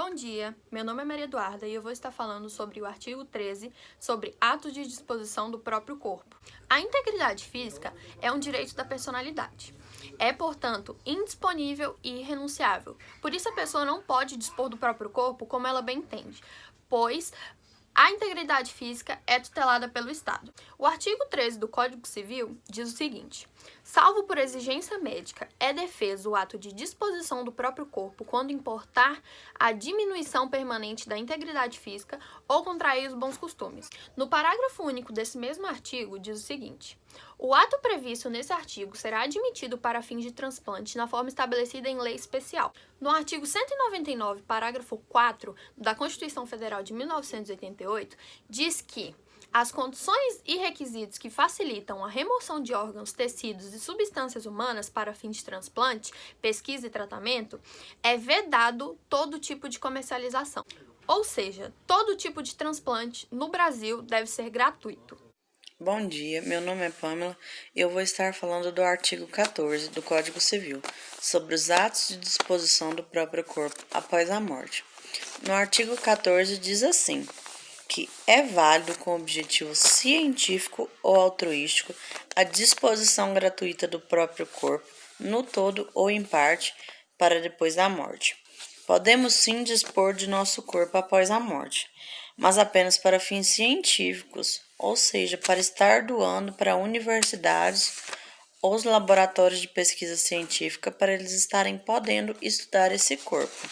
Bom dia, meu nome é Maria Eduarda e eu vou estar falando sobre o artigo 13, sobre atos de disposição do próprio corpo. A integridade física é um direito da personalidade. É, portanto, indisponível e irrenunciável. Por isso, a pessoa não pode dispor do próprio corpo como ela bem entende, pois a integridade física é tutelada pelo Estado. O artigo 13 do Código Civil diz o seguinte: salvo por exigência médica, é defeso o ato de disposição do próprio corpo quando importar a diminuição permanente da integridade física ou contrair os bons costumes. No parágrafo único desse mesmo artigo diz o seguinte: o ato previsto nesse artigo será admitido para fins de transplante na forma estabelecida em lei especial. No artigo 199, parágrafo 4 da Constituição Federal de 1988, diz que as condições e requisitos que facilitam a remoção de órgãos, tecidos e substâncias humanas para fins de transplante, pesquisa e tratamento, é vedado todo tipo de comercialização. Ou seja, todo tipo de transplante no Brasil deve ser gratuito. Bom dia, meu nome é Pamela e eu vou estar falando do artigo 14 do Código Civil, sobre os atos de disposição do próprio corpo após a morte. No artigo 14 diz assim, que é válido com objetivo científico ou altruístico a disposição gratuita do próprio corpo, no todo ou em parte, para depois da morte. Podemos sim dispor de nosso corpo após a morte, mas apenas para fins científicos, ou seja, para estar doando para universidades ou os laboratórios de pesquisa científica para eles estarem podendo estudar esse corpo.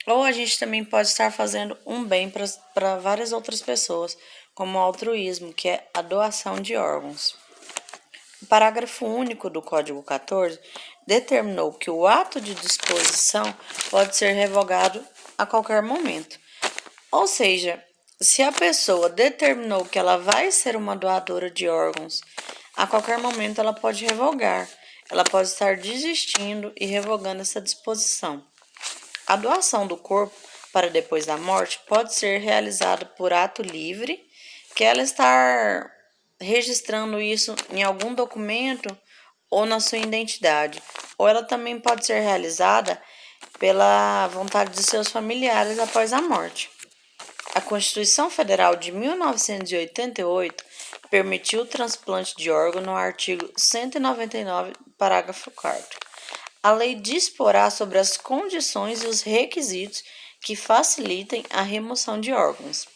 Ou a gente também pode estar fazendo um bem para várias outras pessoas, como o altruísmo, que é a doação de órgãos. O parágrafo único do Código 14 determinou que o ato de disposição pode ser revogado a qualquer momento. Ou seja, se a pessoa determinou que ela vai ser uma doadora de órgãos, a qualquer momento ela pode revogar. Ela pode estar desistindo e revogando essa disposição. A doação do corpo para depois da morte pode ser realizada por ato livre, que ela estar registrando isso em algum documento ou na sua identidade, ou ela também pode ser realizada pela vontade de seus familiares após a morte. A Constituição Federal de 1988 permitiu o transplante de órgão no artigo 199, parágrafo 4º. A lei disporá sobre as condições e os requisitos que facilitem a remoção de órgãos,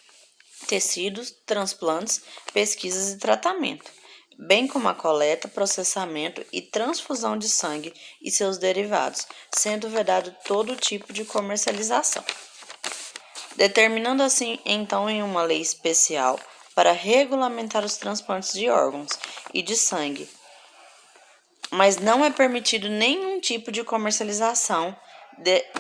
tecidos, transplantes, pesquisas e tratamento, bem como a coleta, processamento e transfusão de sangue e seus derivados, sendo vedado todo tipo de comercialização. Determinando assim, então, em uma lei especial para regulamentar os transplantes de órgãos e de sangue, mas não é permitido nenhum tipo de comercialização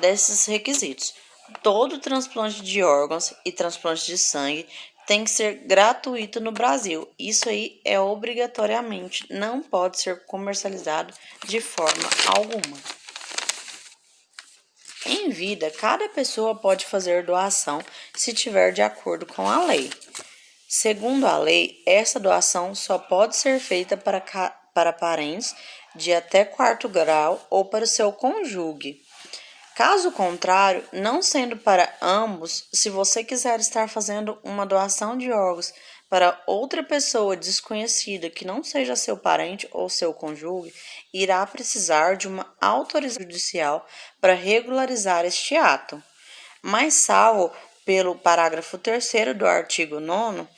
desses requisitos. Todo transplante de órgãos e transplante de sangue tem que ser gratuito no Brasil. Isso aí é obrigatoriamente, não pode ser comercializado de forma alguma. Em vida, cada pessoa pode fazer doação se tiver de acordo com a lei. Segundo a lei, essa doação só pode ser feita para parentes de até 4º grau ou para o seu cônjuge. Caso contrário, não sendo para ambos, se você quiser estar fazendo uma doação de órgãos para outra pessoa desconhecida que não seja seu parente ou seu cônjuge, irá precisar de uma autorização judicial para regularizar este ato. Mas salvo pelo parágrafo 3º do artigo 9º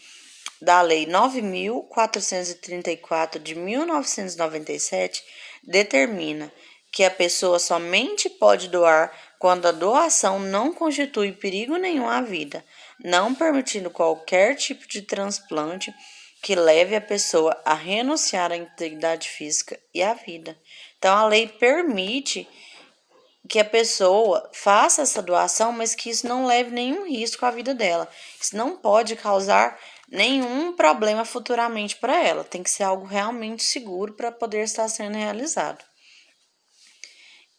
da Lei 9.434 de 1997, determina que a pessoa somente pode doar quando a doação não constitui perigo nenhum à vida, não permitindo qualquer tipo de transplante que leve a pessoa a renunciar à integridade física e à vida. Então, a lei permite que a pessoa faça essa doação, mas que isso não leve nenhum risco à vida dela. Isso não pode causar nenhum problema futuramente para ela. Tem que ser algo realmente seguro para poder estar sendo realizado.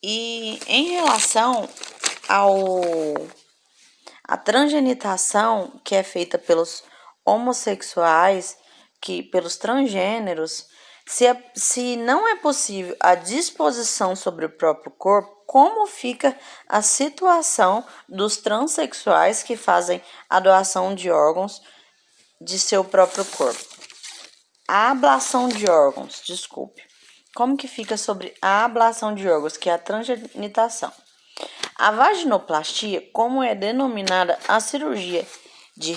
E em relação à transgenitação que é feita pelos homossexuais, pelos transgêneros, Se não é possível a disposição sobre o próprio corpo, como fica a situação dos transexuais que fazem a doação de órgãos de seu próprio corpo? A ablação de órgãos, desculpe. Como que fica sobre a ablação de órgãos, que é a transgenitação? A vaginoplastia, como é denominada a cirurgia de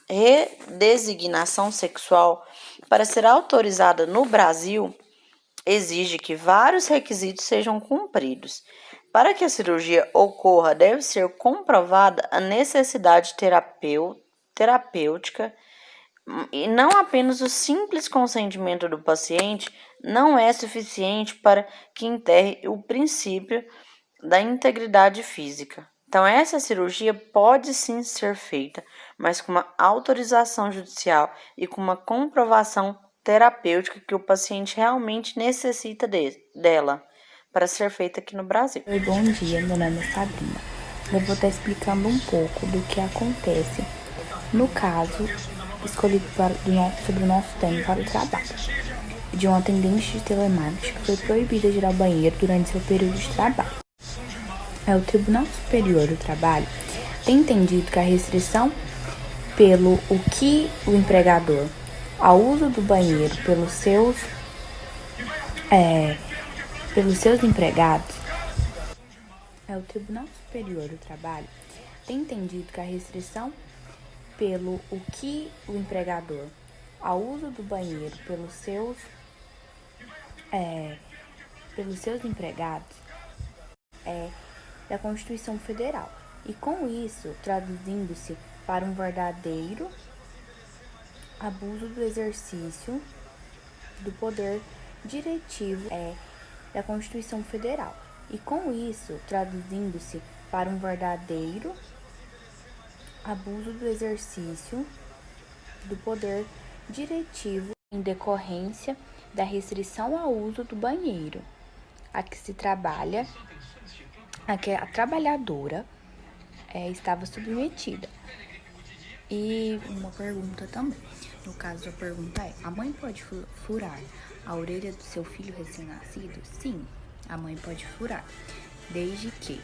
redesignação sexual, para ser autorizada no Brasil, exige que vários requisitos sejam cumpridos. Para que a cirurgia ocorra, deve ser comprovada a necessidade terapêutica e não apenas o simples consentimento do paciente não é suficiente para que enterre o princípio da integridade física. Então, essa cirurgia pode sim ser feita, mas com uma autorização judicial e com uma comprovação terapêutica que o paciente realmente necessita dela para ser feita aqui no Brasil. Oi, bom dia, meu nome é Sabrina. Eu vou estar explicando um pouco do que acontece no caso escolhido sobre o nosso tema para o trabalho, de uma atendente de telemarketing que foi proibida de ir ao banheiro durante seu período de trabalho. O Tribunal Superior do Trabalho tem entendido que a restrição pelo o empregador ao uso do banheiro pelos seus empregados. O Tribunal Superior do Trabalho tem entendido que a restrição pelo o empregador ao uso do banheiro pelos seus empregados é da Constituição Federal. E com isso, traduzindo-se para um verdadeiro abuso do exercício do poder diretivo da Constituição Federal. E com isso, traduzindo-se para um verdadeiro abuso do exercício do poder diretivo em decorrência da restrição ao uso do banheiro a que a trabalhadora estava submetida. E uma pergunta também. No caso, a pergunta é: a mãe pode furar a orelha do seu filho recém-nascido? Sim, a mãe pode furar, desde que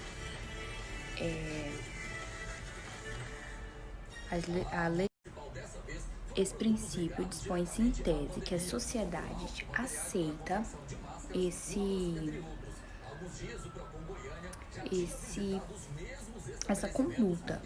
a lei. Esse princípio dispõe-se em tese que a sociedade aceita essa conduta